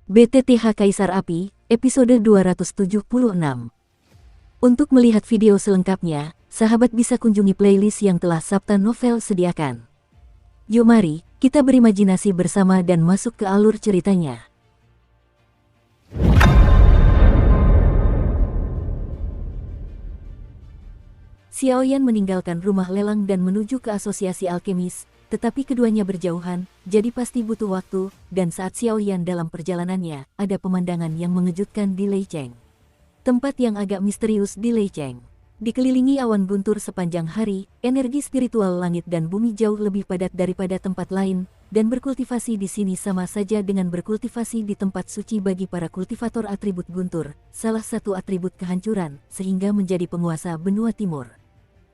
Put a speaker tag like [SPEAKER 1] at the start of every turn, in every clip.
[SPEAKER 1] BTTH Kaisar Api, episode 276. Untuk melihat video selengkapnya, sahabat bisa kunjungi playlist yang telah Sabta Novel sediakan. Yuk mari, kita berimajinasi bersama dan masuk ke alur ceritanya. Xiaoyan meninggalkan rumah lelang dan menuju ke asosiasi alkemis, tetapi keduanya berjauhan, jadi pasti butuh waktu, dan saat Xiaoyan dalam perjalanannya, ada pemandangan yang mengejutkan di Leicheng. Tempat yang agak misterius di Leicheng. Dikelilingi awan guntur sepanjang hari, energi spiritual langit dan bumi jauh lebih padat daripada tempat lain, dan berkultivasi di sini sama saja dengan berkultivasi di tempat suci bagi para kultivator atribut guntur, salah satu atribut kehancuran, sehingga menjadi penguasa benua timur.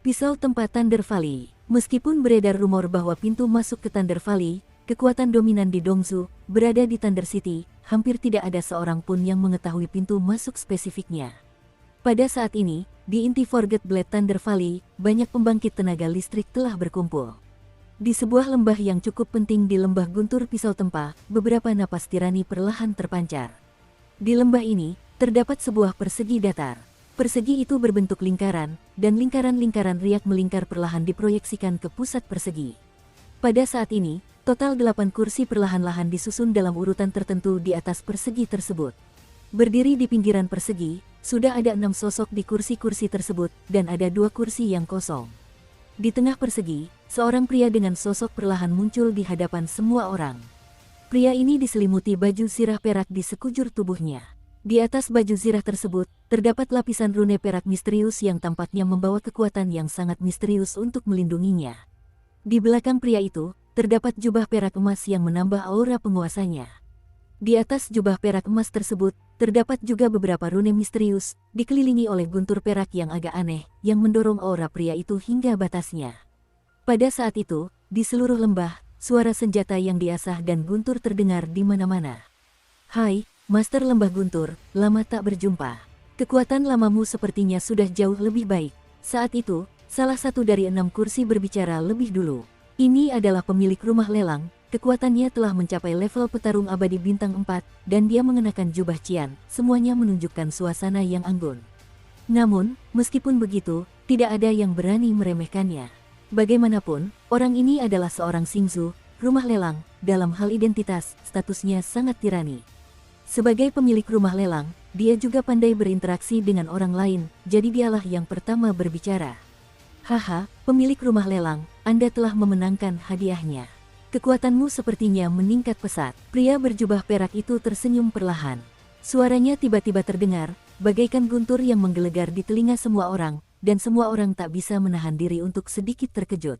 [SPEAKER 1] Pisau tempat Thunder Valley. Meskipun beredar rumor bahwa pintu masuk ke Thunder Valley, kekuatan dominan di Dongsu, berada di Thunder City, hampir tidak ada seorang pun yang mengetahui pintu masuk spesifiknya. Pada saat ini, di inti Forget Blade Thunder Valley, banyak pembangkit tenaga listrik telah berkumpul. Di sebuah lembah yang cukup penting di lembah guntur Pisau Tempa, beberapa napas tirani perlahan terpancar. Di lembah ini, terdapat sebuah persegi datar. Persegi itu berbentuk lingkaran, dan lingkaran-lingkaran riak melingkar perlahan diproyeksikan ke pusat persegi. Pada saat ini, total 8 kursi perlahan-lahan disusun dalam urutan tertentu di atas persegi tersebut. Berdiri di pinggiran persegi, sudah ada 6 sosok di kursi-kursi tersebut, dan ada 2 kursi yang kosong. Di tengah persegi, seorang pria dengan sosok perlahan muncul di hadapan semua orang. Pria ini diselimuti baju zirah perak di sekujur tubuhnya. Di atas baju zirah tersebut, terdapat lapisan rune perak misterius yang tampaknya membawa kekuatan yang sangat misterius untuk melindunginya. Di belakang pria itu, terdapat jubah perak emas yang menambah aura penguasanya. Di atas jubah perak emas tersebut, terdapat juga beberapa rune misterius, dikelilingi oleh guntur perak yang agak aneh, yang mendorong aura pria itu hingga batasnya. Pada saat itu, di seluruh lembah, suara senjata yang diasah dan guntur terdengar di mana-mana. "Hai, Master Lembah Guntur, lama tak berjumpa. Kekuatan lamamu sepertinya sudah jauh lebih baik." Saat itu, salah satu dari 6 kursi berbicara lebih dulu. Ini adalah pemilik rumah lelang, kekuatannya telah mencapai level petarung abadi bintang 4, dan dia mengenakan jubah cian, semuanya menunjukkan suasana yang anggun. Namun, meskipun begitu, tidak ada yang berani meremehkannya. Bagaimanapun, orang ini adalah seorang Xingzu, rumah lelang, dalam hal identitas, statusnya sangat tirani. Sebagai pemilik rumah lelang, dia juga pandai berinteraksi dengan orang lain, jadi dialah yang pertama berbicara. "Haha, pemilik rumah lelang, Anda telah memenangkan hadiahnya. Kekuatanmu sepertinya meningkat pesat." Pria berjubah perak itu tersenyum perlahan. Suaranya tiba-tiba terdengar, bagaikan guntur yang menggelegar di telinga semua orang, dan semua orang tak bisa menahan diri untuk sedikit terkejut.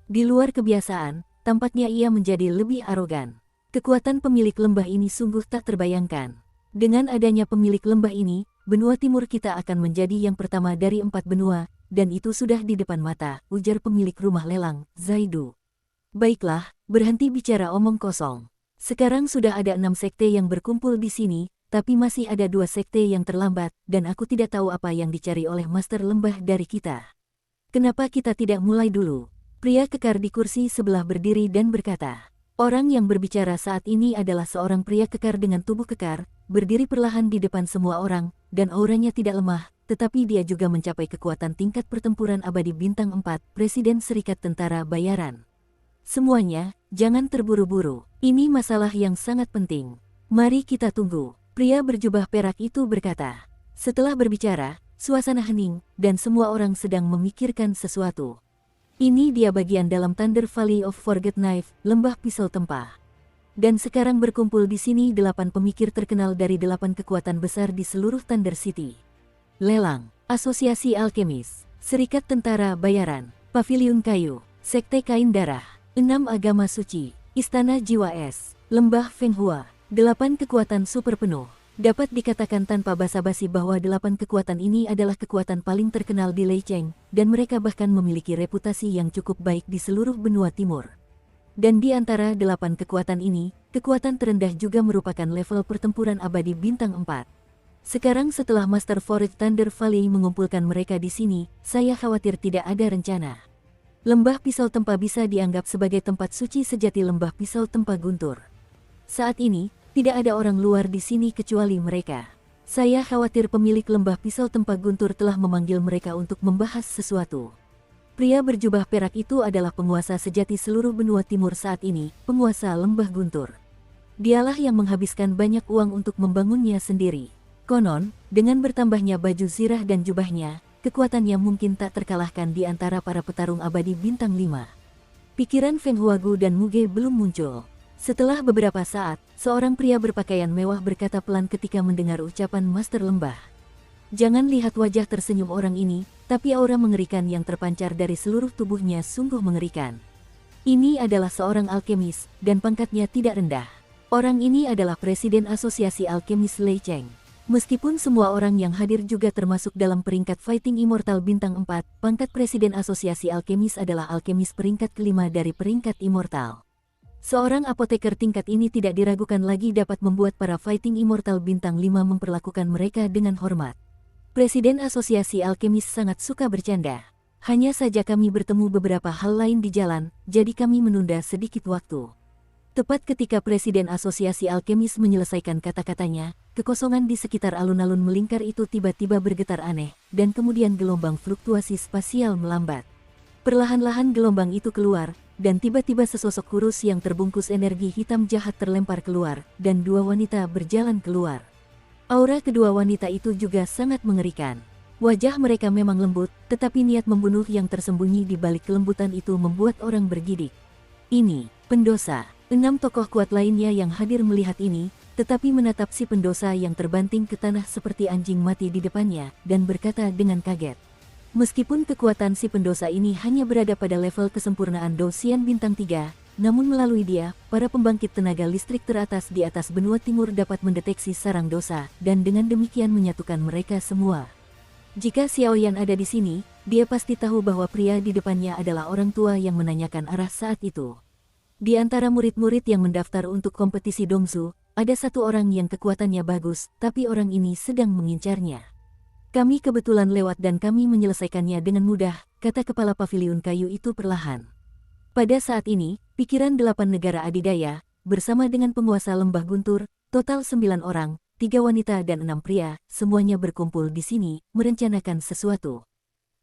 [SPEAKER 1] Di luar kebiasaan, tampaknya ia menjadi lebih arogan. Kekuatan pemilik lembah ini sungguh tak terbayangkan. Dengan adanya pemilik lembah ini, benua timur kita akan menjadi yang pertama dari 4 benua, dan itu sudah di depan mata, ujar pemilik rumah lelang, Zaidu. "Baiklah, berhenti bicara omong kosong. Sekarang sudah ada 6 sekte yang berkumpul di sini, tapi masih ada 2 sekte yang terlambat, dan aku tidak tahu apa yang dicari oleh Master Lembah dari kita. Kenapa kita tidak mulai dulu?" Pria kekar di kursi sebelah berdiri dan berkata. Orang yang berbicara saat ini adalah seorang pria kekar dengan tubuh kekar, berdiri perlahan di depan semua orang, dan auranya tidak lemah, tetapi dia juga mencapai kekuatan tingkat pertempuran abadi bintang 4, Presiden Serikat Tentara Bayaran. "Semuanya, jangan terburu-buru. Ini masalah yang sangat penting. Mari kita tunggu." Pria berjubah perak itu berkata. Setelah berbicara, suasana hening, dan semua orang sedang memikirkan sesuatu. Ini dia bagian dalam Thunder Valley of Forget Knife, Lembah Pisau Tempa. Dan sekarang berkumpul di sini 8 pemikir terkenal dari 8 kekuatan besar di seluruh Thunder City. Lelang, Asosiasi Alkemis, Serikat Tentara Bayaran, Paviliun Kayu, Sekte Kain Darah, 6 Agama Suci, Istana Jiwa Es, Lembah Fenghua, 8 kekuatan super penuh. Dapat dikatakan tanpa basa-basi bahwa 8 kekuatan ini adalah kekuatan paling terkenal di Leicheng, dan mereka bahkan memiliki reputasi yang cukup baik di seluruh benua timur. Dan di antara 8 kekuatan ini, kekuatan terendah juga merupakan level pertempuran abadi bintang 4. Sekarang setelah Master Forge Thunder Valley mengumpulkan mereka di sini, saya khawatir tidak ada rencana. Lembah Pisau Tempa bisa dianggap sebagai tempat suci sejati Lembah Pisau Tempa Guntur. Saat ini, Tidak ada orang luar di sini kecuali mereka. Saya khawatir pemilik lembah pisau tempa guntur telah memanggil mereka untuk membahas sesuatu. Pria berjubah perak itu adalah penguasa sejati seluruh benua timur saat ini, penguasa lembah guntur. Dialah yang menghabiskan banyak uang untuk membangunnya sendiri. Konon, dengan bertambahnya baju zirah dan jubahnya, kekuatannya mungkin tak terkalahkan di antara para petarung abadi bintang 5. Pikiran Feng Huagu dan Muge belum muncul. Setelah beberapa saat, seorang pria berpakaian mewah berkata pelan ketika mendengar ucapan Master Lembah. Jangan lihat wajah tersenyum orang ini, tapi aura mengerikan yang terpancar dari seluruh tubuhnya sungguh mengerikan. Ini adalah seorang alkemis, dan pangkatnya tidak rendah. Orang ini adalah Presiden Asosiasi Alkemis Lei Cheng. Meskipun semua orang yang hadir juga termasuk dalam peringkat Fighting Immortal Bintang 4, pangkat Presiden Asosiasi Alkemis adalah alkemis peringkat kelima dari peringkat Immortal. Seorang apoteker tingkat ini tidak diragukan lagi dapat membuat para Fighting Immortal Bintang 5 memperlakukan mereka dengan hormat. Presiden Asosiasi Alkemis sangat suka bercanda. Hanya saja kami bertemu beberapa hal lain di jalan, jadi kami menunda sedikit waktu. Tepat ketika Presiden Asosiasi Alkemis menyelesaikan kata-katanya, kekosongan di sekitar alun-alun melingkar itu tiba-tiba bergetar aneh, dan kemudian gelombang fluktuasi spasial melambat. Perlahan-lahan gelombang itu keluar, dan tiba-tiba sesosok kurus yang terbungkus energi hitam jahat terlempar keluar, dan dua wanita berjalan keluar. Aura kedua wanita itu juga sangat mengerikan. Wajah mereka memang lembut, tetapi niat membunuh yang tersembunyi di balik kelembutan itu membuat orang bergidik. Ini, pendosa. 6 tokoh kuat lainnya yang hadir melihat ini, tetapi menatap si pendosa yang terbanting ke tanah seperti anjing mati di depannya, dan berkata dengan kaget. Meskipun kekuatan si pendosa ini hanya berada pada level kesempurnaan Dosian Bintang 3, namun melalui dia, para pembangkit tenaga listrik teratas di atas benua timur dapat mendeteksi sarang dosa, dan dengan demikian menyatukan mereka semua. Jika Xiaoyan ada di sini, dia pasti tahu bahwa pria di depannya adalah orang tua yang menanyakan arah saat itu. Di antara murid-murid yang mendaftar untuk kompetisi Dongsu, ada satu orang yang kekuatannya bagus, tapi orang ini sedang mengincarnya. Kami kebetulan lewat dan kami menyelesaikannya dengan mudah, kata kepala paviliun kayu itu perlahan. Pada saat ini, pikiran 8 negara adidaya, bersama dengan penguasa lembah guntur, total 9 orang, 3 wanita dan 6 pria, semuanya berkumpul di sini, merencanakan sesuatu.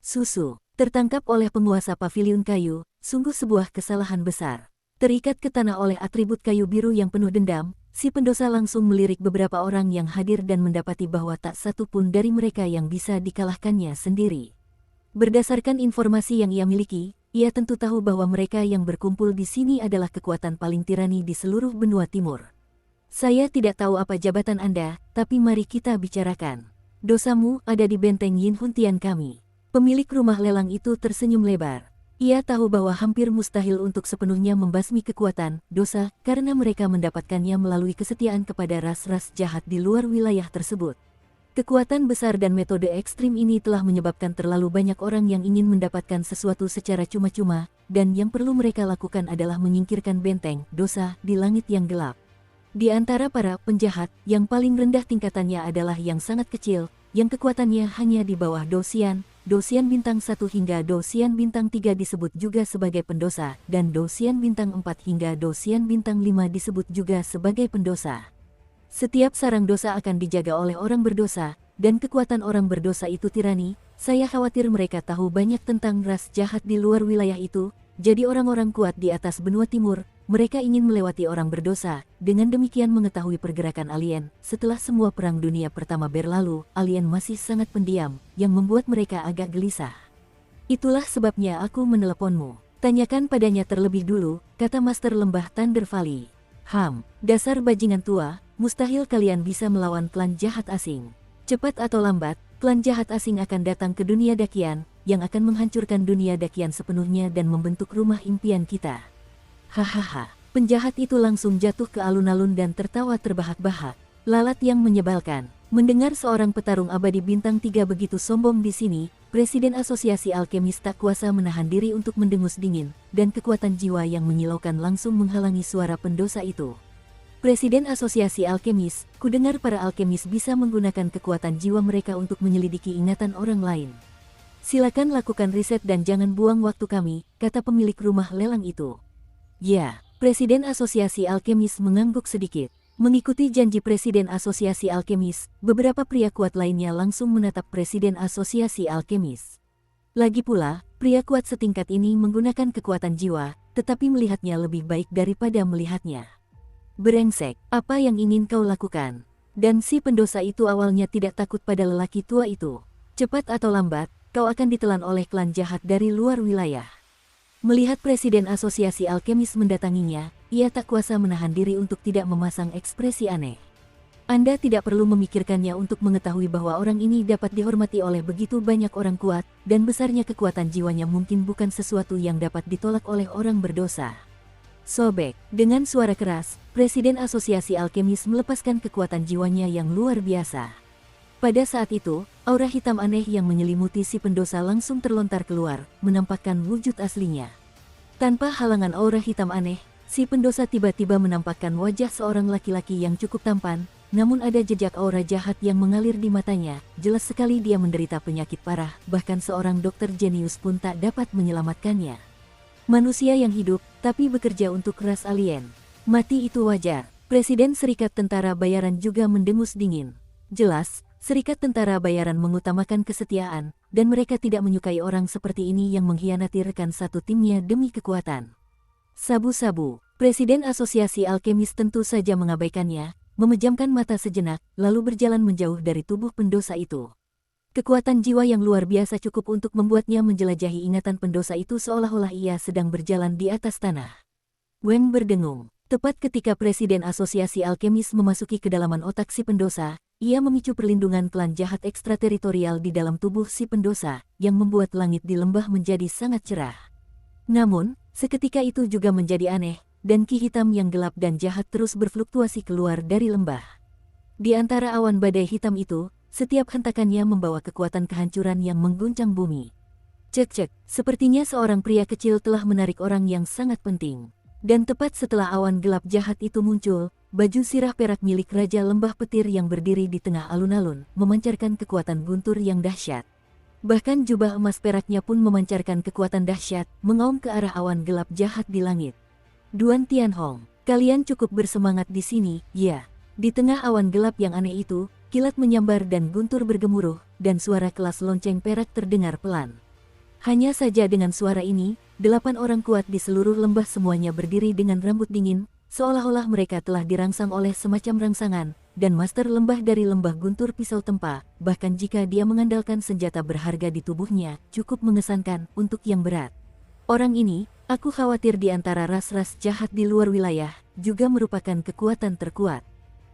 [SPEAKER 1] Susu, tertangkap oleh penguasa paviliun kayu, sungguh sebuah kesalahan besar. Terikat ke tanah oleh atribut kayu biru yang penuh dendam, si pendosa langsung melirik beberapa orang yang hadir dan mendapati bahwa tak satu pun dari mereka yang bisa dikalahkannya sendiri. Berdasarkan informasi yang ia miliki, ia tentu tahu bahwa mereka yang berkumpul di sini adalah kekuatan paling tirani di seluruh benua timur. Saya tidak tahu apa jabatan Anda, tapi mari kita bicarakan. Dosamu ada di benteng Yin Huntian kami. Pemilik rumah lelang itu tersenyum lebar. Ia tahu bahwa hampir mustahil untuk sepenuhnya membasmi kekuatan, dosa, karena mereka mendapatkannya melalui kesetiaan kepada ras-ras jahat di luar wilayah tersebut. Kekuatan besar dan metode ekstrim ini telah menyebabkan terlalu banyak orang yang ingin mendapatkan sesuatu secara cuma-cuma, dan yang perlu mereka lakukan adalah menyingkirkan benteng, dosa, di langit yang gelap. Di antara para penjahat, yang paling rendah tingkatannya adalah yang sangat kecil, yang kekuatannya hanya di bawah Dosian. Dosian Bintang 1 hingga Dosian Bintang 3 disebut juga sebagai pendosa, dan Dosian Bintang 4 hingga Dosian Bintang 5 disebut juga sebagai pendosa. Setiap sarang dosa akan dijaga oleh orang berdosa, dan kekuatan orang berdosa itu tirani. Saya khawatir mereka tahu banyak tentang ras jahat di luar wilayah itu, jadi orang-orang kuat di atas benua timur, mereka ingin melewati orang berdosa, dengan demikian mengetahui pergerakan alien. Setelah semua perang dunia pertama berlalu, alien masih sangat pendiam, yang membuat mereka agak gelisah. Itulah sebabnya aku meneleponmu. Tanyakan padanya terlebih dulu, kata Master Lembah Thunder Valley. Dasar bajingan tua, mustahil kalian bisa melawan klan jahat asing. Cepat atau lambat, klan jahat asing akan datang ke dunia Dakian, yang akan menghancurkan dunia Dakian sepenuhnya dan membentuk rumah impian kita. Hahaha, penjahat itu langsung jatuh ke alun-alun dan tertawa terbahak-bahak. Lalat yang menyebalkan. Mendengar seorang petarung abadi bintang 3 begitu sombong di sini, Presiden Asosiasi Alkemis tak kuasa menahan diri untuk mendengus dingin, dan kekuatan jiwa yang menyilaukan langsung menghalangi suara pendosa itu. Presiden Asosiasi Alkemis, kudengar para alkemis bisa menggunakan kekuatan jiwa mereka untuk menyelidiki ingatan orang lain. Silakan lakukan riset dan jangan buang waktu kami, kata pemilik rumah lelang itu. Ya, Presiden Asosiasi Alkemis mengangguk sedikit. Mengikuti janji Presiden Asosiasi Alkemis, beberapa pria kuat lainnya langsung menatap Presiden Asosiasi Alkemis. Lagi pula, pria kuat setingkat ini menggunakan kekuatan jiwa, tetapi melihatnya lebih baik daripada melihatnya. Brengsek, apa yang ingin kau lakukan? Dan si pendosa itu awalnya tidak takut pada lelaki tua itu. Cepat atau lambat, kau akan ditelan oleh klan jahat dari luar wilayah. Melihat Presiden Asosiasi Alkemis mendatanginya, ia tak kuasa menahan diri untuk tidak memasang ekspresi aneh. Anda tidak perlu memikirkannya untuk mengetahui bahwa orang ini dapat dihormati oleh begitu banyak orang kuat, dan besarnya kekuatan jiwanya mungkin bukan sesuatu yang dapat ditolak oleh orang berdosa. Sobek, dengan suara keras, Presiden Asosiasi Alkemis melepaskan kekuatan jiwanya yang luar biasa. Pada saat itu, aura hitam aneh yang menyelimuti si pendosa langsung terlontar keluar, menampakkan wujud aslinya. Tanpa halangan aura hitam aneh, si pendosa tiba-tiba menampakkan wajah seorang laki-laki yang cukup tampan, namun ada jejak aura jahat yang mengalir di matanya. Jelas sekali dia menderita penyakit parah, bahkan seorang dokter jenius pun tak dapat menyelamatkannya. Manusia yang hidup, tapi bekerja untuk ras alien. Mati itu wajar. Presiden Serikat Tentara Bayaran juga mendengus dingin. Jelas, Serikat Tentara Bayaran mengutamakan kesetiaan, dan mereka tidak menyukai orang seperti ini yang mengkhianati rekan satu timnya demi kekuatan. Sabu-sabu, Presiden Asosiasi Alkemis tentu saja mengabaikannya, memejamkan mata sejenak, lalu berjalan menjauh dari tubuh pendosa itu. Kekuatan jiwa yang luar biasa cukup untuk membuatnya menjelajahi ingatan pendosa itu seolah-olah ia sedang berjalan di atas tanah. Weng berdengung. Tepat ketika Presiden Asosiasi Alkemis memasuki kedalaman otak si pendosa, ia memicu perlindungan klan jahat ekstrateritorial di dalam tubuh si pendosa, yang membuat langit di lembah menjadi sangat cerah. Namun, seketika itu juga menjadi aneh, dan ki hitam yang gelap dan jahat terus berfluktuasi keluar dari lembah. Di antara awan badai hitam itu, setiap hentakannya membawa kekuatan kehancuran yang mengguncang bumi. Cek-cek, sepertinya seorang pria kecil telah menarik orang yang sangat penting. Dan tepat setelah awan gelap jahat itu muncul, baju sirah perak milik Raja Lembah Petir yang berdiri di tengah alun-alun, memancarkan kekuatan guntur yang dahsyat. Bahkan jubah emas peraknya pun memancarkan kekuatan dahsyat, mengaum ke arah awan gelap jahat di langit. Duan Tianhong, kalian cukup bersemangat di sini, ya. Di tengah awan gelap yang aneh itu, kilat menyambar dan guntur bergemuruh, dan suara kelas lonceng perak terdengar pelan. Hanya saja dengan suara ini, 8 orang kuat di seluruh lembah semuanya berdiri dengan rambut dingin, seolah-olah mereka telah dirangsang oleh semacam rangsangan, dan master lembah dari lembah guntur pisau tempa, bahkan jika dia mengandalkan senjata berharga di tubuhnya, cukup mengesankan untuk yang berat. Orang ini, aku khawatir di antara ras-ras jahat di luar wilayah, juga merupakan kekuatan terkuat.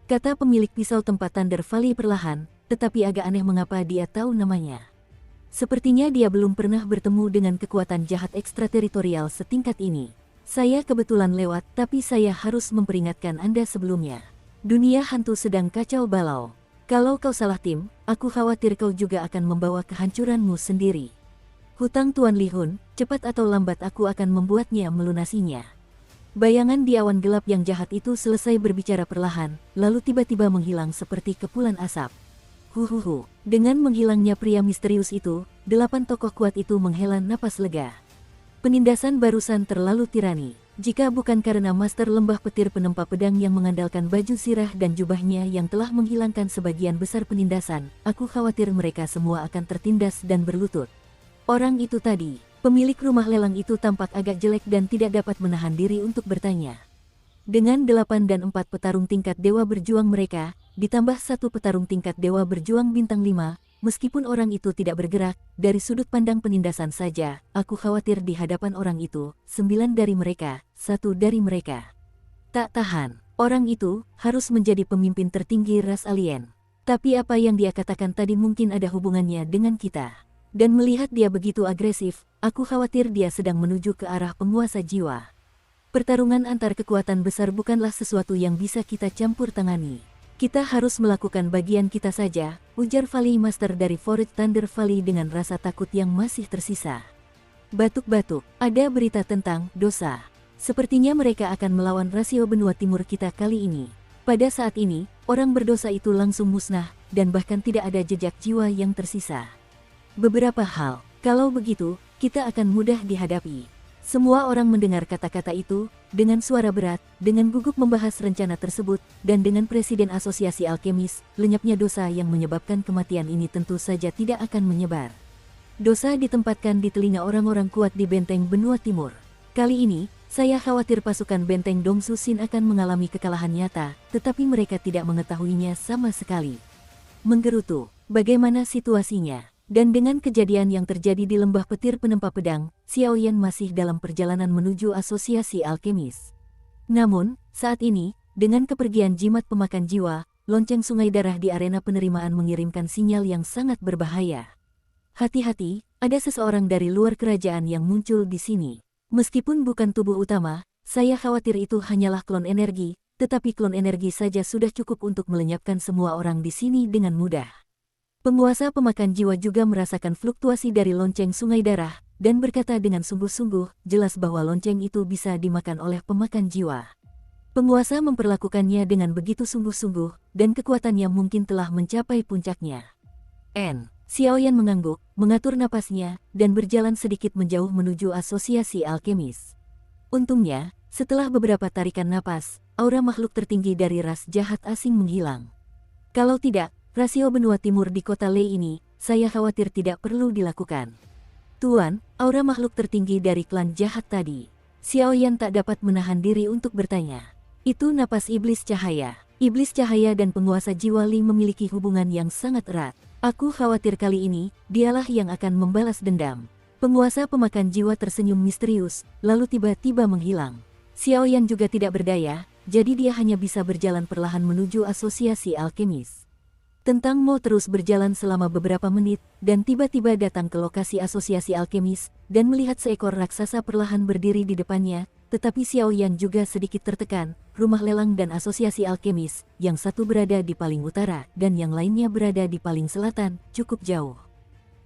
[SPEAKER 1] Kata pemilik pisau tempat Thunder Valley perlahan, tetapi agak aneh mengapa dia tahu namanya. Sepertinya dia belum pernah bertemu dengan kekuatan jahat ekstrateritorial setingkat ini. Saya kebetulan lewat, tapi saya harus memperingatkan Anda sebelumnya. Dunia hantu sedang kacau balau. Kalau kau salah tim, aku khawatir kau juga akan membawa kehancuranmu sendiri. Hutang Tuan Lihun, cepat atau lambat aku akan membuatnya melunasinya. Bayangan di awan gelap yang jahat itu selesai berbicara perlahan, lalu tiba-tiba menghilang seperti kepulan asap. Huhuhu, dengan menghilangnya pria misterius itu, 8 tokoh kuat itu menghela napas lega. Penindasan barusan terlalu tirani. Jika bukan karena Master Lembah Petir penempa pedang yang mengandalkan baju sirah dan jubahnya yang telah menghilangkan sebagian besar penindasan, aku khawatir mereka semua akan tertindas dan berlutut. Orang itu tadi, pemilik rumah lelang itu tampak agak jelek dan tidak dapat menahan diri untuk bertanya. Dengan 8 dan 4 petarung tingkat Dewa Berjuang mereka, ditambah 1 petarung tingkat Dewa Berjuang Bintang 5, meskipun orang itu tidak bergerak, dari sudut pandang penindasan saja, aku khawatir di hadapan orang itu, 9 dari mereka, 1 dari mereka. Tak tahan, orang itu harus menjadi pemimpin tertinggi ras alien. Tapi apa yang dia katakan tadi mungkin ada hubungannya dengan kita. Dan melihat dia begitu agresif, aku khawatir dia sedang menuju ke arah penguasa jiwa. Pertarungan antar kekuatan besar bukanlah sesuatu yang bisa kita campur tangani. Kita harus melakukan bagian kita saja, ujar Valley Master dari Forest Thunder Valley dengan rasa takut yang masih tersisa. Batuk-batuk, ada berita tentang dosa. Sepertinya mereka akan melawan rasio benua timur kita kali ini. Pada saat ini, orang berdosa itu langsung musnah, dan bahkan tidak ada jejak jiwa yang tersisa. Beberapa hal, kalau begitu, kita akan mudah dihadapi. Semua orang mendengar kata-kata itu, dengan suara berat, dengan gugup membahas rencana tersebut, dan dengan Presiden Asosiasi Alkemis, lenyapnya dosa yang menyebabkan kematian ini tentu saja tidak akan menyebar. Dosa ditempatkan di telinga orang-orang kuat di benteng benua timur. Kali ini, saya khawatir pasukan benteng Dongsu Shin akan mengalami kekalahan nyata, tetapi mereka tidak mengetahuinya sama sekali. Menggerutu, bagaimana situasinya? Dan dengan kejadian yang terjadi di lembah petir penempa pedang, Xiaoyan masih dalam perjalanan menuju Asosiasi Alkemis. Namun, saat ini, dengan kepergian jimat pemakan jiwa, lonceng sungai darah di arena penerimaan mengirimkan sinyal yang sangat berbahaya. Hati-hati, ada seseorang dari luar kerajaan yang muncul di sini. Meskipun bukan tubuh utama, saya khawatir itu hanyalah klon energi, tetapi klon energi saja sudah cukup untuk melenyapkan semua orang di sini dengan mudah. Penguasa pemakan jiwa juga merasakan fluktuasi dari lonceng sungai darah, dan berkata dengan sungguh-sungguh, jelas bahwa lonceng itu bisa dimakan oleh pemakan jiwa. Penguasa memperlakukannya dengan begitu sungguh-sungguh, dan kekuatannya mungkin telah mencapai puncaknya. Xiaoyan mengangguk, mengatur napasnya, dan berjalan sedikit menjauh menuju Asosiasi Alkemis. Untungnya, setelah beberapa tarikan napas, aura makhluk tertinggi dari ras jahat asing menghilang. Kalau tidak, rasio benua timur di kota Lei ini, saya khawatir tidak perlu dilakukan. Tuan, aura makhluk tertinggi dari klan jahat tadi. Xiaoyan tak dapat menahan diri untuk bertanya. Itu napas iblis cahaya. Iblis cahaya dan penguasa jiwa Li memiliki hubungan yang sangat erat. Aku khawatir kali ini, dialah yang akan membalas dendam. Penguasa pemakan jiwa tersenyum misterius, lalu tiba-tiba menghilang. Xiaoyan juga tidak berdaya, jadi dia hanya bisa berjalan perlahan menuju Asosiasi Alkemis. Tentang mau terus berjalan selama beberapa menit, dan tiba-tiba datang ke lokasi Asosiasi Alkemis, dan melihat seekor raksasa perlahan berdiri di depannya, tetapi Xiaoyan juga sedikit tertekan. Rumah lelang dan Asosiasi Alkemis, yang satu berada di paling utara, dan yang lainnya berada di paling selatan, cukup jauh.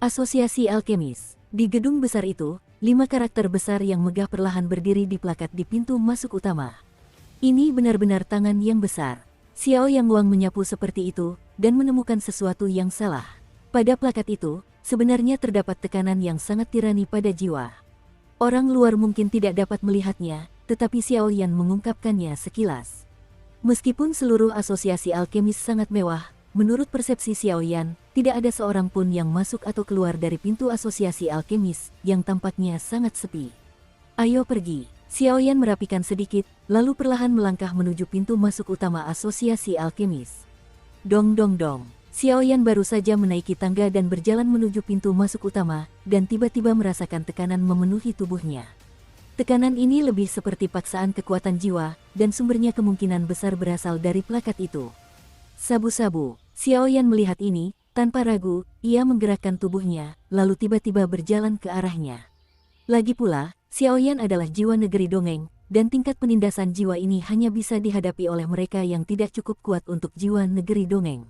[SPEAKER 1] Asosiasi Alkemis. Di gedung besar itu, 5 karakter besar yang megah perlahan berdiri di plakat di pintu masuk utama. Ini benar-benar tangan yang besar. Xiaoyan Wang menyapu seperti itu, dan menemukan sesuatu yang salah. Pada plakat itu, sebenarnya terdapat tekanan yang sangat tirani pada jiwa. Orang luar mungkin tidak dapat melihatnya, tetapi Xiaoyan mengungkapkannya sekilas. Meskipun seluruh asosiasi alkemis sangat mewah, menurut persepsi Xiaoyan, tidak ada seorang pun yang masuk atau keluar dari pintu asosiasi alkemis, yang tampaknya sangat sepi. Ayo pergi. Xiaoyan merapikan sedikit, lalu perlahan melangkah menuju pintu masuk utama asosiasi alkemis. Dong dong dong. Xiaoyan baru saja menaiki tangga dan berjalan menuju pintu masuk utama, dan tiba-tiba merasakan tekanan memenuhi tubuhnya. Tekanan ini lebih seperti paksaan kekuatan jiwa, dan sumbernya kemungkinan besar berasal dari plakat itu. Sabu-sabu. Xiaoyan melihat ini, tanpa ragu, ia menggerakkan tubuhnya, lalu tiba-tiba berjalan ke arahnya. Lagi pula, Xiaoyan adalah jiwa negeri dongeng, dan tingkat penindasan jiwa ini hanya bisa dihadapi oleh mereka yang tidak cukup kuat untuk jiwa negeri dongeng.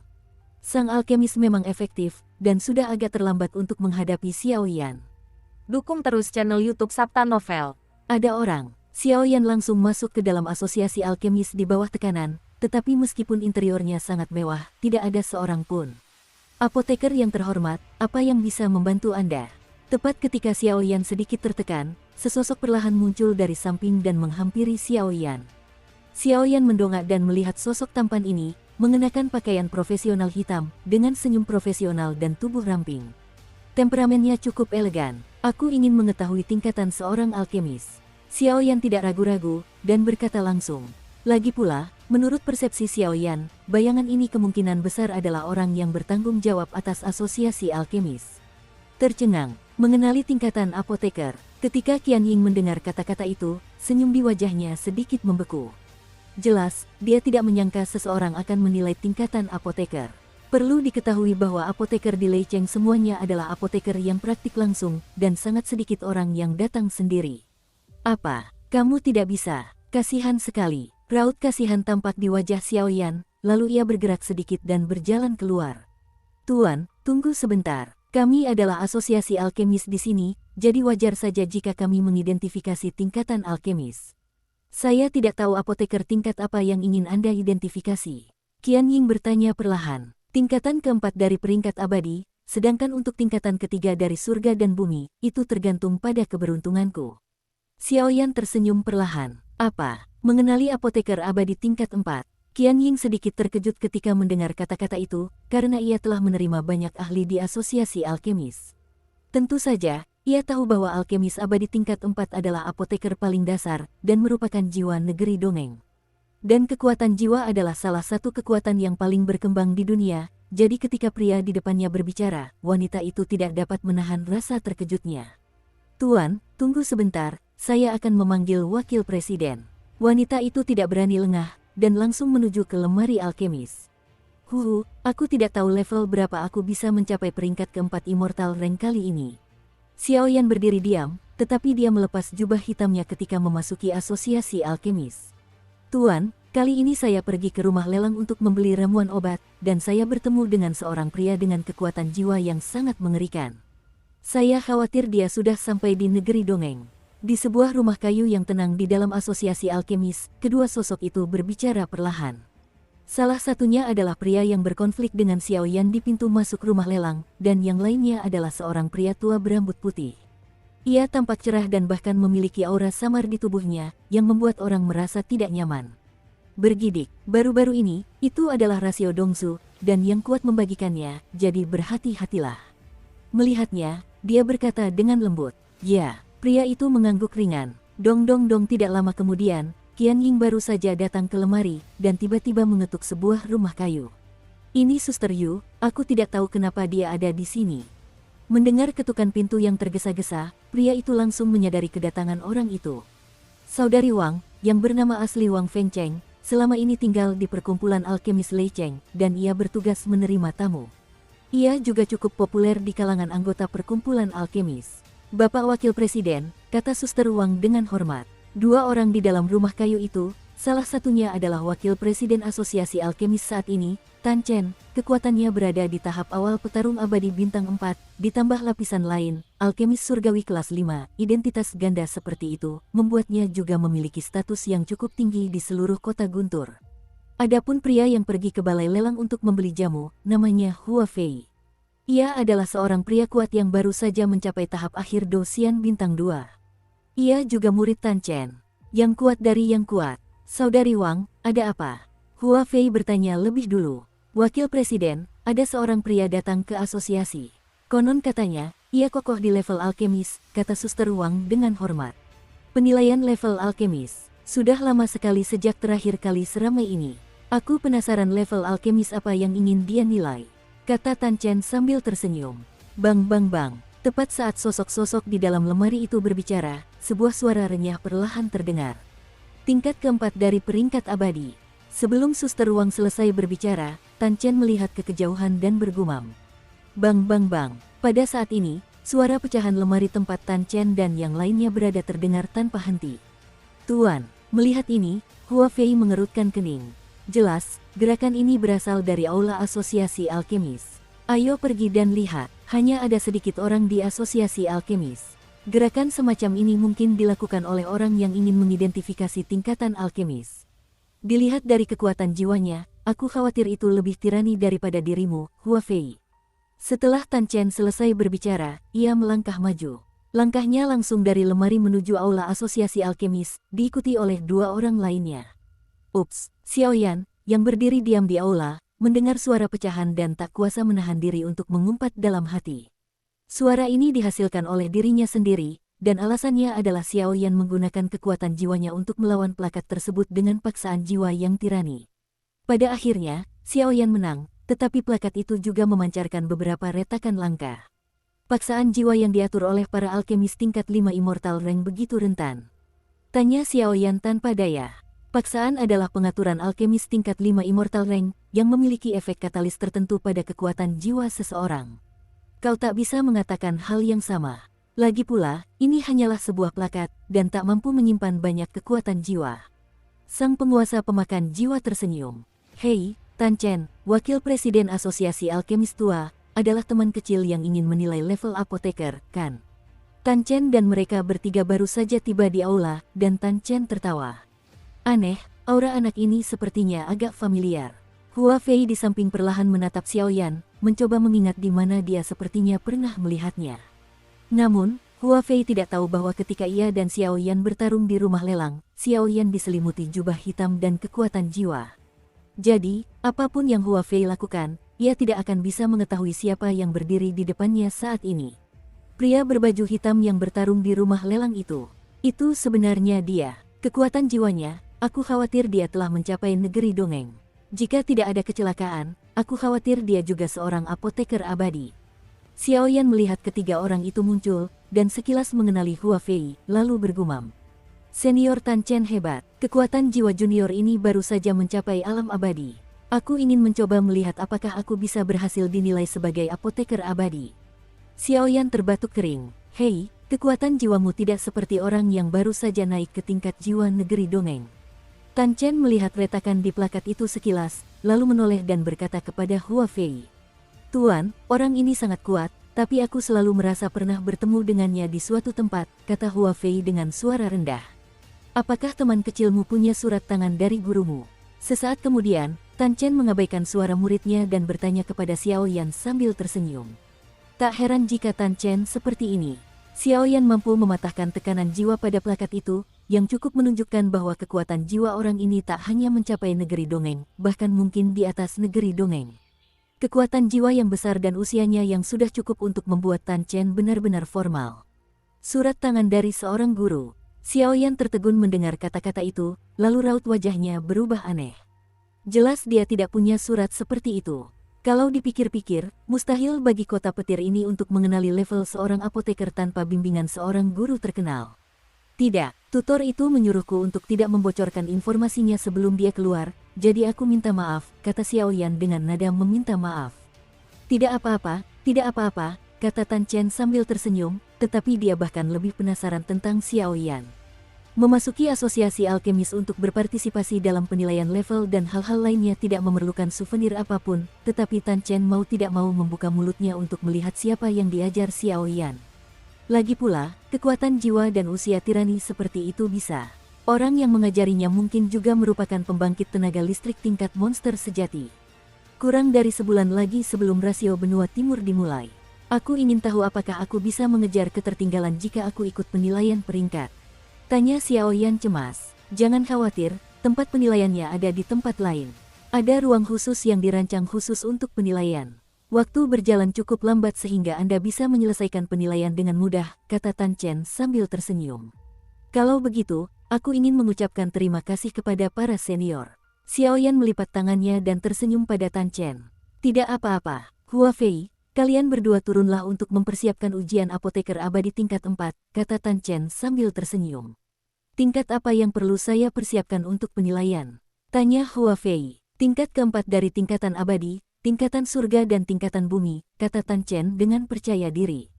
[SPEAKER 1] Sang alkemis memang efektif, dan sudah agak terlambat untuk menghadapi Xiaoyan.
[SPEAKER 2] Dukung terus channel YouTube Sabta Novel.
[SPEAKER 1] Ada orang. Xiaoyan langsung masuk ke dalam asosiasi alkemis di bawah tekanan, tetapi meskipun interiornya sangat mewah, tidak ada seorang pun. Apoteker yang terhormat, apa yang bisa membantu Anda? Tepat ketika Xiaoyan sedikit tertekan, sesosok perlahan muncul dari samping dan menghampiri Xiaoyan. Xiaoyan mendongak dan melihat sosok tampan ini, mengenakan pakaian profesional hitam, dengan senyum profesional dan tubuh ramping. Temperamennya cukup elegan. Aku ingin mengetahui tingkatan seorang alkemis. Xiaoyan tidak ragu-ragu, dan berkata langsung. Lagi pula, menurut persepsi Xiaoyan, bayangan ini kemungkinan besar adalah orang yang bertanggung jawab atas asosiasi alkemis. Tercengang, mengenali tingkatan apoteker. Ketika Qian Ying mendengar kata-kata itu, senyum di wajahnya sedikit membeku. Jelas, dia tidak menyangka seseorang akan menilai tingkatan apoteker. Perlu diketahui bahwa apoteker di Lei Cheng semuanya adalah apoteker yang praktik langsung, dan sangat sedikit orang yang datang sendiri. Apa? Kamu tidak bisa? Kasihan sekali. Raut kasihan tampak di wajah Xiaoyan, lalu ia bergerak sedikit dan berjalan keluar. Tuan, tunggu sebentar. Kami adalah asosiasi alkemis di sini, jadi wajar saja jika kami mengidentifikasi tingkatan alkemis. Saya tidak tahu apoteker tingkat apa yang ingin Anda identifikasi. Qian Ying bertanya perlahan. Tingkatan keempat dari peringkat abadi, sedangkan untuk tingkatan ketiga dari surga dan bumi, itu tergantung pada keberuntunganku. Xiaoyan tersenyum perlahan. Apa? Mengenali apoteker abadi tingkat 4? Qian Ying sedikit terkejut ketika mendengar kata-kata itu, karena ia telah menerima banyak ahli di asosiasi alkemis. Tentu saja, ia tahu bahwa alkemis abadi tingkat 4 adalah apoteker paling dasar dan merupakan jiwa negeri dongeng. Dan kekuatan jiwa adalah salah satu kekuatan yang paling berkembang di dunia, jadi ketika pria di depannya berbicara, wanita itu tidak dapat menahan rasa terkejutnya. Tuan, tunggu sebentar, saya akan memanggil wakil presiden. Wanita itu tidak berani lengah, dan langsung menuju ke lemari alkemis. Aku tidak tahu level berapa aku bisa mencapai peringkat keempat immortal rank kali ini. Xiaoyan berdiri diam, tetapi dia melepas jubah hitamnya ketika memasuki asosiasi alkemis. Tuan, kali ini saya pergi ke rumah lelang untuk membeli ramuan obat, dan saya bertemu dengan seorang pria dengan kekuatan jiwa yang sangat mengerikan. Saya khawatir dia sudah sampai di negeri dongeng. Di sebuah rumah kayu yang tenang di dalam asosiasi alkemis, kedua sosok itu berbicara perlahan. Salah satunya adalah pria yang berkonflik dengan Xiaoyan di pintu masuk rumah lelang, dan yang lainnya adalah seorang pria tua berambut putih. Ia tampak cerah dan bahkan memiliki aura samar di tubuhnya, yang membuat orang merasa tidak nyaman. Bergidik, baru-baru ini, itu adalah rasio Dongsu, dan yang kuat membagikannya, jadi berhati-hatilah. Melihatnya, dia berkata dengan lembut, "Ya." Pria itu mengangguk ringan. Dong tidak lama kemudian, Qian Ying baru saja datang ke lemari, dan tiba-tiba mengetuk sebuah rumah kayu. "Ini Suster Yu, aku tidak tahu kenapa dia ada di sini." Mendengar ketukan pintu yang tergesa-gesa, pria itu langsung menyadari kedatangan orang itu. Saudari Wang, yang bernama asli Wang Fengcheng, selama ini tinggal di perkumpulan alkemis Lei Cheng, dan ia bertugas menerima tamu. Ia juga cukup populer di kalangan anggota perkumpulan alkemis. "Bapak Wakil Presiden," kata Suster Wang dengan hormat. Dua orang di dalam rumah kayu itu, salah satunya adalah Wakil Presiden Asosiasi Alkemis saat ini, Tan Chen. Kekuatannya berada di tahap awal petarung abadi bintang 4, ditambah lapisan lain, alkemis surgawi kelas 5, identitas ganda seperti itu, membuatnya juga memiliki status yang cukup tinggi di seluruh kota Guntur. Adapun pria yang pergi ke balai lelang untuk membeli jamu, namanya Hua Fei. Ia adalah seorang pria kuat yang baru saja mencapai tahap akhir Dosian bintang 2. Ia juga murid Tan Chen. Yang kuat dari yang kuat. "Saudari Wang, ada apa?" Hua Fei bertanya lebih dulu. "Wakil Presiden, ada seorang pria datang ke asosiasi. Konon katanya, ia kokoh di level alkemis," kata Suster Wang dengan hormat. "Penilaian level alkemis. Sudah lama sekali sejak terakhir kali seramai ini. Aku penasaran level alkemis apa yang ingin dia nilai," kata Tan Chen sambil tersenyum. Bang bang bang. Tepat saat sosok-sosok di dalam lemari itu berbicara, sebuah suara renyah perlahan terdengar. "Tingkat keempat dari peringkat abadi." Sebelum Suster Wang selesai berbicara, Tan Chen melihat ke kejauhan dan bergumam. Bang bang bang. Pada saat ini, suara pecahan lemari tempat Tan Chen dan yang lainnya berada terdengar tanpa henti. "Tuan." Melihat ini, Hua Fei mengerutkan kening. Jelas, gerakan ini berasal dari aula asosiasi alkemis. "Ayo pergi dan lihat, hanya ada sedikit orang di asosiasi alkemis." Gerakan semacam ini mungkin dilakukan oleh orang yang ingin mengidentifikasi tingkatan alkemis. "Dilihat dari kekuatan jiwanya, aku khawatir itu lebih tirani daripada dirimu, Hua Fei." Setelah Tan Chen selesai berbicara, ia melangkah maju. Langkahnya langsung dari lemari menuju aula asosiasi alkemis, diikuti oleh dua orang lainnya. Ups, Xiaoyan, yang berdiri diam di aula, mendengar suara pecahan dan tak kuasa menahan diri untuk mengumpat dalam hati. Suara ini dihasilkan oleh dirinya sendiri, dan alasannya adalah Xiaoyan menggunakan kekuatan jiwanya untuk melawan plakat tersebut dengan paksaan jiwa yang tirani. Pada akhirnya, Xiaoyan menang, tetapi plakat itu juga memancarkan beberapa retakan langka. Paksaan jiwa yang diatur oleh para alkemis tingkat 5 immortal rank begitu rentan. Tanya Xiaoyan tanpa daya. Paksaan adalah pengaturan alkemis tingkat 5 immortal rank yang memiliki efek katalis tertentu pada kekuatan jiwa seseorang. Kau tak bisa mengatakan hal yang sama. Lagi pula, ini hanyalah sebuah plakat dan tak mampu menyimpan banyak kekuatan jiwa. Sang penguasa pemakan jiwa tersenyum. "Hei, Tan Chen, Wakil Presiden Asosiasi Alkemis Tua, adalah teman kecil yang ingin menilai level apoteker, kan?" Tan Chen dan mereka bertiga baru saja tiba di aula, dan Tan Chen tertawa. Aneh, aura anak ini sepertinya agak familiar. Hua Fei di samping perlahan menatap Xiaoyan, mencoba mengingat di mana dia sepertinya pernah melihatnya. Namun, Hua Fei tidak tahu bahwa ketika ia dan Xiaoyan bertarung di rumah lelang, Xiao Yan diselimuti jubah hitam dan kekuatan jiwa. Jadi, apapun yang Hua Fei lakukan, ia tidak akan bisa mengetahui siapa yang berdiri di depannya saat ini. Pria berbaju hitam yang bertarung di rumah lelang itu sebenarnya dia. Kekuatan jiwanya, aku khawatir dia telah mencapai negeri dongeng. Jika tidak ada kecelakaan, aku khawatir dia juga seorang apoteker abadi. Xiao Yan melihat ketiga orang itu muncul, dan sekilas mengenali Hua Fei, lalu bergumam. Senior Tan Chen hebat, kekuatan jiwa junior ini baru saja mencapai alam abadi. Aku ingin mencoba melihat apakah aku bisa berhasil dinilai sebagai apoteker abadi. Xiao Yan terbatuk kering. Hei, kekuatan jiwamu tidak seperti orang yang baru saja naik ke tingkat jiwa negeri dongeng. Tan Chen melihat retakan di plakat itu sekilas, lalu menoleh dan berkata kepada Hua Fei. Tuan, orang ini sangat kuat, tapi aku selalu merasa pernah bertemu dengannya di suatu tempat, kata Hua Fei dengan suara rendah. Apakah teman kecilmu punya surat tangan dari gurumu? Sesaat kemudian, Tan Chen mengabaikan suara muridnya dan bertanya kepada Xiao Yan sambil tersenyum. Tak heran jika Tan Chen seperti ini. Xiao Yan mampu mematahkan tekanan jiwa pada plakat itu, yang cukup menunjukkan bahwa kekuatan jiwa orang ini tak hanya mencapai negeri dongeng, bahkan mungkin di atas negeri dongeng. Kekuatan jiwa yang besar dan usianya yang sudah cukup untuk membuat Tan Chen benar-benar formal. Surat tangan dari seorang guru. Xiao Yan tertegun mendengar kata-kata itu, lalu raut wajahnya berubah aneh. Jelas dia tidak punya surat seperti itu. Kalau dipikir-pikir, mustahil bagi kota petir ini untuk mengenali level seorang apoteker tanpa bimbingan seorang guru terkenal. Tidak, tutor itu menyuruhku untuk tidak membocorkan informasinya sebelum dia keluar, jadi aku minta maaf, kata Xiao Yan dengan nada meminta maaf. Tidak apa-apa, kata Tan Chen sambil tersenyum, tetapi dia bahkan lebih penasaran tentang Xiao Yan. Memasuki asosiasi alkemis untuk berpartisipasi dalam penilaian level dan hal-hal lainnya tidak memerlukan souvenir apapun, tetapi Tan Chen mau tidak mau membuka mulutnya untuk melihat siapa yang diajar Xiao Yan. Lagi pula, kekuatan jiwa dan usia tirani seperti itu bisa. Orang yang mengajarinya mungkin juga merupakan pembangkit tenaga listrik tingkat monster sejati. Kurang dari sebulan lagi sebelum rasio benua timur dimulai. Aku ingin tahu apakah aku bisa mengejar ketertinggalan jika aku ikut penilaian peringkat. Tanya Xiao Yan cemas. Jangan khawatir, tempat penilaiannya ada di tempat lain. Ada ruang khusus yang dirancang khusus untuk penilaian. Waktu berjalan cukup lambat sehingga Anda bisa menyelesaikan penilaian dengan mudah, kata Tan Chen sambil tersenyum. Kalau begitu, aku ingin mengucapkan terima kasih kepada para senior. Xiao Yan melipat tangannya dan tersenyum pada Tan Chen. Tidak apa-apa, Hua Fei, kalian berdua turunlah untuk mempersiapkan ujian apoteker abadi tingkat 4, kata Tan Chen sambil tersenyum. Tingkat apa yang perlu saya persiapkan untuk penilaian? Tanya Hua Fei. Tingkat keempat dari tingkatan abadi, tingkatan surga dan tingkatan bumi, kata Tan Chen dengan percaya diri.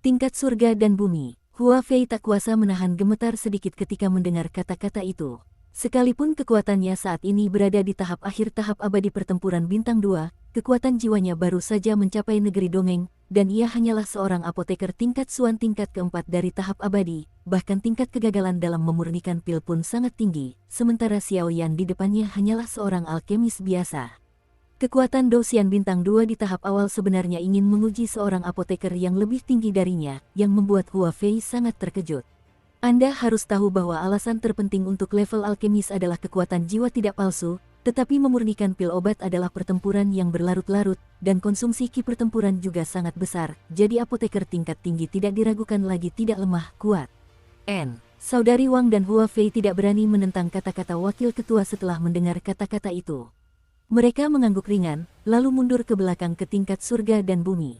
[SPEAKER 1] Tingkat surga dan bumi. Hua Fei tak kuasa menahan gemetar sedikit ketika mendengar kata-kata itu. Sekalipun kekuatannya saat ini berada di tahap akhir tahap abadi pertempuran bintang 2, kekuatan jiwanya baru saja mencapai negeri dongeng, dan ia hanyalah seorang apoteker tingkat Suan tingkat keempat dari tahap abadi, bahkan tingkat kegagalan dalam memurnikan pil pun sangat tinggi, sementara Xiao Yan di depannya hanyalah seorang alkemis biasa. Kekuatan Dosian bintang 2 di tahap awal sebenarnya ingin menguji seorang apoteker yang lebih tinggi darinya, yang membuat Hua Fei sangat terkejut. Anda harus tahu bahwa alasan terpenting untuk level alkemis adalah kekuatan jiwa tidak palsu, tetapi memurnikan pil obat adalah pertempuran yang berlarut-larut, dan konsumsi ki pertempuran juga sangat besar, jadi apoteker tingkat tinggi tidak diragukan lagi tidak lemah, kuat. Saudari Wang dan Hua Fei tidak berani menentang kata-kata wakil ketua setelah mendengar kata-kata itu. Mereka mengangguk ringan, lalu mundur ke belakang ke tingkat surga dan bumi.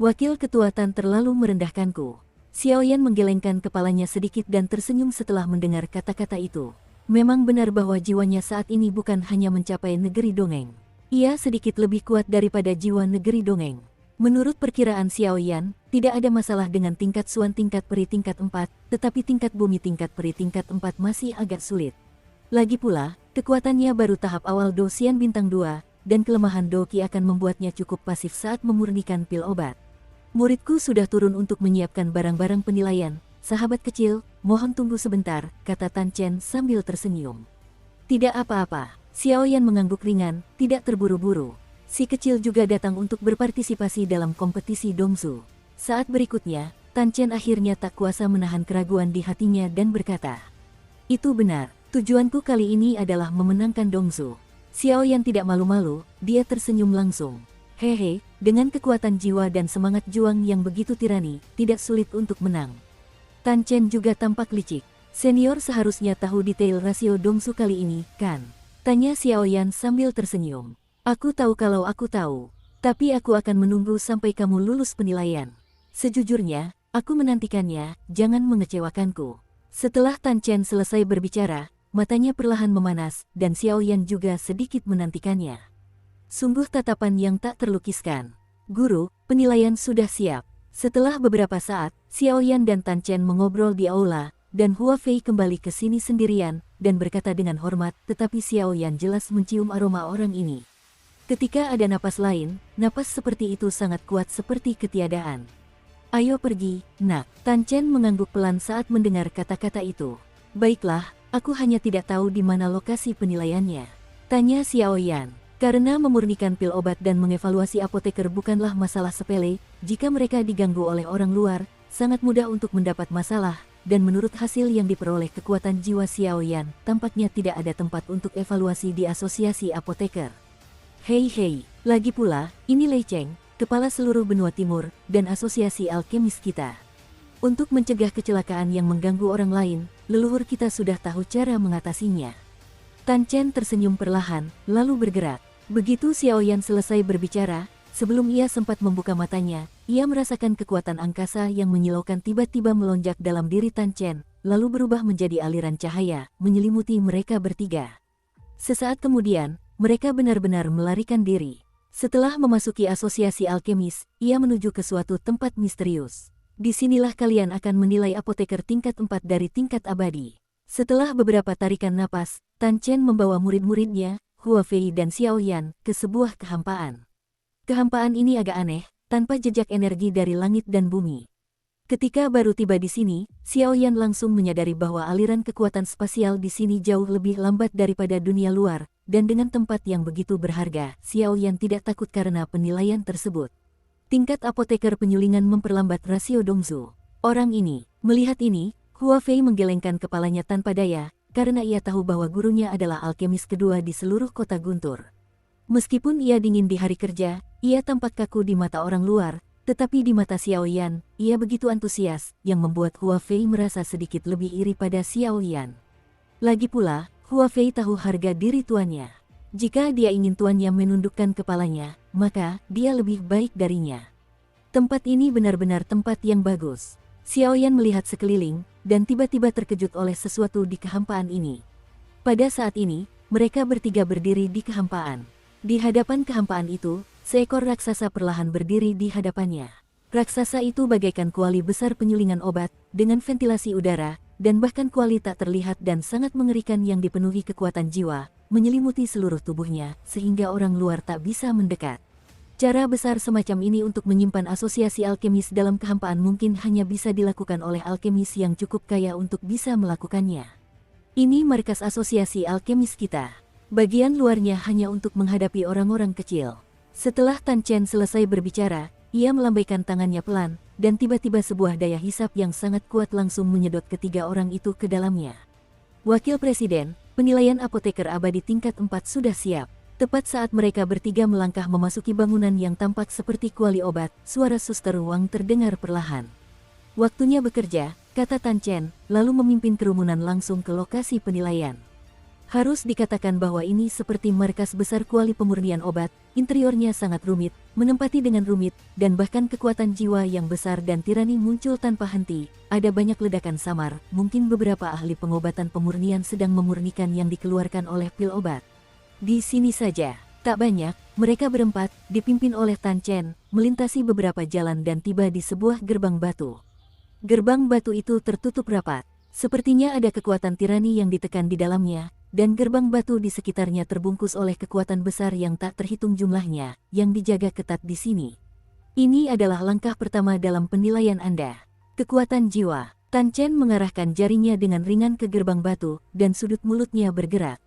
[SPEAKER 1] Wakil ketua Tan terlalu merendahkanku. Xiao Yan menggelengkan kepalanya sedikit dan tersenyum setelah mendengar kata-kata itu. Memang benar bahwa jiwanya saat ini bukan hanya mencapai negeri dongeng. Ia sedikit lebih kuat daripada jiwa negeri dongeng. Menurut perkiraan Xiao Yan, tidak ada masalah dengan tingkat Suan tingkat peri tingkat 4, tetapi tingkat bumi tingkat peri tingkat 4 masih agak sulit. Lagi pula, kekuatannya baru tahap awal Dosian bintang 2, dan kelemahan Doki akan membuatnya cukup pasif saat memurnikan pil obat. Muridku sudah turun untuk menyiapkan barang-barang penilaian. Sahabat kecil, mohon tunggu sebentar, kata Tan Chen sambil tersenyum. Tidak apa-apa, Xiao Yan mengangguk ringan, tidak terburu-buru. Si kecil juga datang untuk berpartisipasi dalam kompetisi Dongsu. Saat berikutnya, Tan Chen akhirnya tak kuasa menahan keraguan di hatinya dan berkata, Itu benar, tujuanku kali ini adalah memenangkan Dongzu. Xiaoyan tidak malu-malu, dia tersenyum langsung. Hehe, dengan kekuatan jiwa dan semangat juang yang begitu tirani, tidak sulit untuk menang. Tan Chen juga tampak licik. Senior seharusnya tahu detail rasio Dongzu kali ini, kan? Tanya Xiaoyan sambil tersenyum. Aku tahu kalau aku tahu. Tapi aku akan menunggu sampai kamu lulus penilaian. Sejujurnya, aku menantikannya, jangan mengecewakanku. Setelah Tan Chen selesai berbicara, matanya perlahan memanas, dan Xiaoyan juga sedikit menantikannya. Sungguh tatapan yang tak terlukiskan. Guru, penilaian sudah siap. Setelah beberapa saat, Xiaoyan dan Tan Chen mengobrol di aula, dan Hua Fei kembali ke sini sendirian, dan berkata dengan hormat, tetapi Xiaoyan jelas mencium aroma orang ini. Ketika ada napas lain, napas seperti itu sangat kuat seperti ketiadaan. Ayo pergi, nak. Tan Chen mengangguk pelan saat mendengar kata-kata itu. Baiklah, aku hanya tidak tahu di mana lokasi penilaiannya. Tanya Xiaoyan. Karena memurnikan pil obat dan mengevaluasi apoteker bukanlah masalah sepele, jika mereka diganggu oleh orang luar, sangat mudah untuk mendapat masalah, dan menurut hasil yang diperoleh kekuatan jiwa Xiaoyan, tampaknya tidak ada tempat untuk evaluasi di asosiasi apoteker. Hei, lagi pula, ini Lei Cheng, kepala seluruh benua timur, dan asosiasi alkemis kita. Untuk mencegah kecelakaan yang mengganggu orang lain, leluhur kita sudah tahu cara mengatasinya. Tan Chen tersenyum perlahan, lalu bergerak. Begitu Xiaoyan selesai berbicara, sebelum ia sempat membuka matanya, ia merasakan kekuatan angkasa yang menyilaukan tiba-tiba melonjak dalam diri Tan Chen, lalu berubah menjadi aliran cahaya, menyelimuti mereka bertiga. Sesaat kemudian, mereka benar-benar melarikan diri. Setelah memasuki asosiasi alkemis, ia menuju ke suatu tempat misterius. Disinilah kalian akan menilai apoteker tingkat 4 dari tingkat abadi. Setelah beberapa tarikan napas, Tan Chen membawa murid-muridnya, Hua Fei dan Xiaoyan, ke sebuah kehampaan. Kehampaan ini agak aneh, tanpa jejak energi dari langit dan bumi. Ketika baru tiba di sini, Xiaoyan langsung menyadari bahwa aliran kekuatan spasial di sini jauh lebih lambat daripada dunia luar, dan dengan tempat yang begitu berharga, Xiaoyan tidak takut karena penilaian tersebut. Tingkat apoteker penyulingan memperlambat rasio Dongzu. Orang ini, melihat ini, Hua Fei menggelengkan kepalanya tanpa daya, karena ia tahu bahwa gurunya adalah alkemis kedua di seluruh kota Guntur. Meskipun ia dingin di hari kerja, ia tampak kaku di mata orang luar, tetapi di mata Xiaoyan, ia begitu antusias, yang membuat Hua Fei merasa sedikit lebih iri pada Xiaoyan. Lagi pula, Hua Fei tahu harga diri tuannya. Jika dia ingin tuannya menundukkan kepalanya, maka dia lebih baik darinya. Tempat ini benar-benar tempat yang bagus. Xiaoyan melihat sekeliling, dan tiba-tiba terkejut oleh sesuatu di kehampaan ini. Pada saat ini, mereka bertiga berdiri di kehampaan. Di hadapan kehampaan itu, seekor raksasa perlahan berdiri di hadapannya. Raksasa itu bagaikan kuali besar penyulingan obat, dengan ventilasi udara, dan bahkan kuali tak terlihat dan sangat mengerikan yang dipenuhi kekuatan jiwa, menyelimuti seluruh tubuhnya, sehingga orang luar tak bisa mendekat. Cara besar semacam ini untuk menyimpan asosiasi alkemis dalam kehampaan mungkin hanya bisa dilakukan oleh alkemis yang cukup kaya untuk bisa melakukannya. Ini markas asosiasi alkemis kita. Bagian luarnya hanya untuk menghadapi orang-orang kecil. Setelah Tan Chen selesai berbicara, ia melambaikan tangannya pelan, dan tiba-tiba sebuah daya hisap yang sangat kuat langsung menyedot ketiga orang itu ke dalamnya. Wakil Presiden, penilaian apoteker abadi tingkat 4 sudah siap. Tepat saat mereka bertiga melangkah memasuki bangunan yang tampak seperti kuali obat, suara suster Wang terdengar perlahan. Waktunya bekerja, kata Tan Chen, lalu memimpin kerumunan langsung ke lokasi penilaian. Harus dikatakan bahwa ini seperti markas besar kuali pemurnian obat, interiornya sangat rumit, menempati dengan rumit, dan bahkan kekuatan jiwa yang besar dan tirani muncul tanpa henti. Ada banyak ledakan samar, mungkin beberapa ahli pengobatan pemurnian sedang memurnikan yang dikeluarkan oleh pil obat. Di sini saja, tak banyak, mereka berempat, dipimpin oleh Tan Chen, melintasi beberapa jalan dan tiba di sebuah gerbang batu. Gerbang batu itu tertutup rapat, sepertinya ada kekuatan tirani yang ditekan di dalamnya, dan gerbang batu di sekitarnya terbungkus oleh kekuatan besar yang tak terhitung jumlahnya, yang dijaga ketat di sini. Ini adalah langkah pertama dalam penilaian Anda. Kekuatan jiwa. Tan Chen mengarahkan jarinya dengan ringan ke gerbang batu, dan sudut mulutnya bergerak.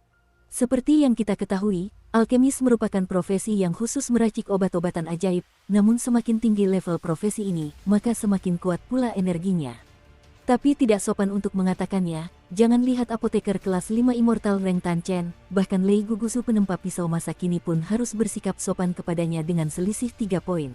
[SPEAKER 1] Seperti yang kita ketahui, alkemis merupakan profesi yang khusus meracik obat-obatan ajaib, namun semakin tinggi level profesi ini, maka semakin kuat pula energinya. Tapi tidak sopan untuk mengatakannya, jangan lihat apoteker kelas 5 Immortal rank Tan Chen, bahkan Lei Gugusu penempa pisau masa kini pun harus bersikap sopan kepadanya dengan selisih 3 poin.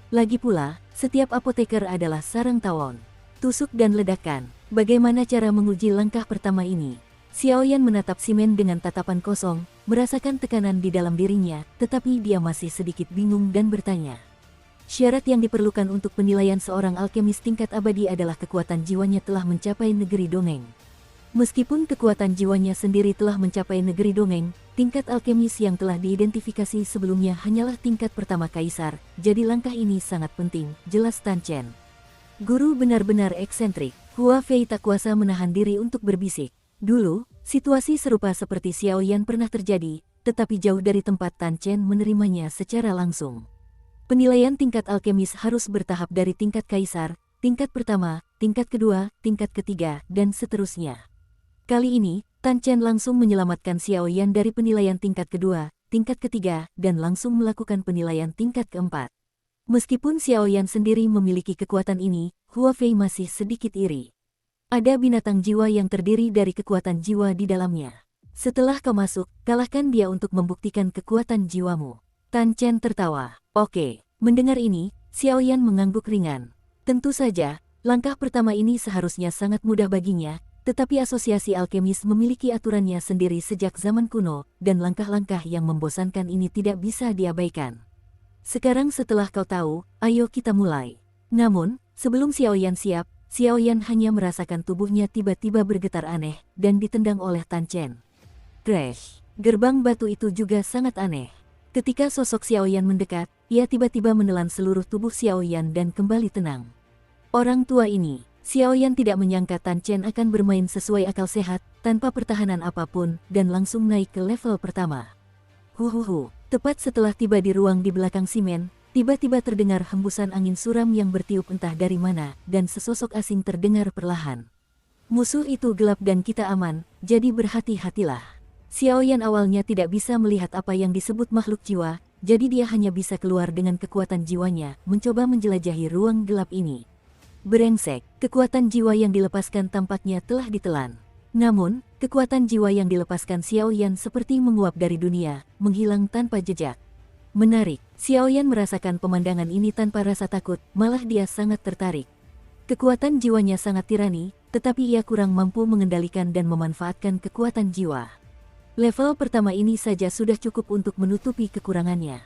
[SPEAKER 1] Lagi pula, setiap apoteker adalah sarang tawon. Tusuk dan ledakan. Bagaimana cara menguji langkah pertama ini? Xiaoyan menatap Simen dengan tatapan kosong, merasakan tekanan di dalam dirinya, tetapi dia masih sedikit bingung dan bertanya. Syarat yang diperlukan untuk penilaian seorang alkemis tingkat abadi adalah kekuatan jiwanya telah mencapai negeri dongeng. Meskipun kekuatan jiwanya sendiri telah mencapai negeri dongeng, tingkat alkemis yang telah diidentifikasi sebelumnya hanyalah tingkat pertama kaisar, jadi langkah ini sangat penting, jelas Tan Chen. Guru benar-benar eksentrik. Hua Fei tak kuasa menahan diri untuk berbisik. Dulu, situasi serupa seperti Xiaoyan pernah terjadi, tetapi jauh dari tempat Tan Chen menerimanya secara langsung. Penilaian tingkat alkemis harus bertahap dari tingkat kaisar, tingkat pertama, tingkat kedua, tingkat ketiga, dan seterusnya. Kali ini, Tan Chen langsung menyelamatkan Xiaoyan dari penilaian tingkat kedua, tingkat ketiga, dan langsung melakukan penilaian tingkat keempat. Meskipun Xiaoyan sendiri memiliki kekuatan ini, Hua Fei masih sedikit iri. Ada binatang jiwa yang terdiri dari kekuatan jiwa di dalamnya. Setelah kau masuk, kalahkan dia untuk membuktikan kekuatan jiwamu. Tan Chen tertawa. Oke, mendengar ini, Xiaoyan mengangguk ringan. Tentu saja, langkah pertama ini seharusnya sangat mudah baginya, tetapi asosiasi alkemis memiliki aturannya sendiri sejak zaman kuno, dan langkah-langkah yang membosankan ini tidak bisa diabaikan. Sekarang setelah kau tahu, ayo kita mulai. Namun, sebelum Xiaoyan siap, Xiaoyan hanya merasakan tubuhnya tiba-tiba bergetar aneh, dan ditendang oleh Tan Chen. Crash! Gerbang batu itu juga sangat aneh. Ketika sosok Xiaoyan mendekat, ia tiba-tiba menelan seluruh tubuh Xiaoyan dan kembali tenang. Orang tua ini, Xiaoyan tidak menyangka Tan Chen akan bermain sesuai akal sehat, tanpa pertahanan apapun, dan langsung naik ke level pertama. Huhuhu, tepat setelah tiba di ruang di belakang Simen, tiba-tiba terdengar hembusan angin suram yang bertiup entah dari mana, dan sesosok asing terdengar perlahan. Musuh itu gelap dan kita aman, jadi berhati-hatilah. Xiaoyan awalnya tidak bisa melihat apa yang disebut makhluk jiwa, jadi dia hanya bisa keluar dengan kekuatan jiwanya, mencoba menjelajahi ruang gelap ini. Brengsek, kekuatan jiwa yang dilepaskan tampaknya telah ditelan. Namun, kekuatan jiwa yang dilepaskan Xiaoyan seperti menguap dari dunia, menghilang tanpa jejak. Menarik, Xiaoyan merasakan pemandangan ini tanpa rasa takut, malah dia sangat tertarik. Kekuatan jiwanya sangat tirani, tetapi ia kurang mampu mengendalikan dan memanfaatkan kekuatan jiwa. Level pertama ini saja sudah cukup untuk menutupi kekurangannya.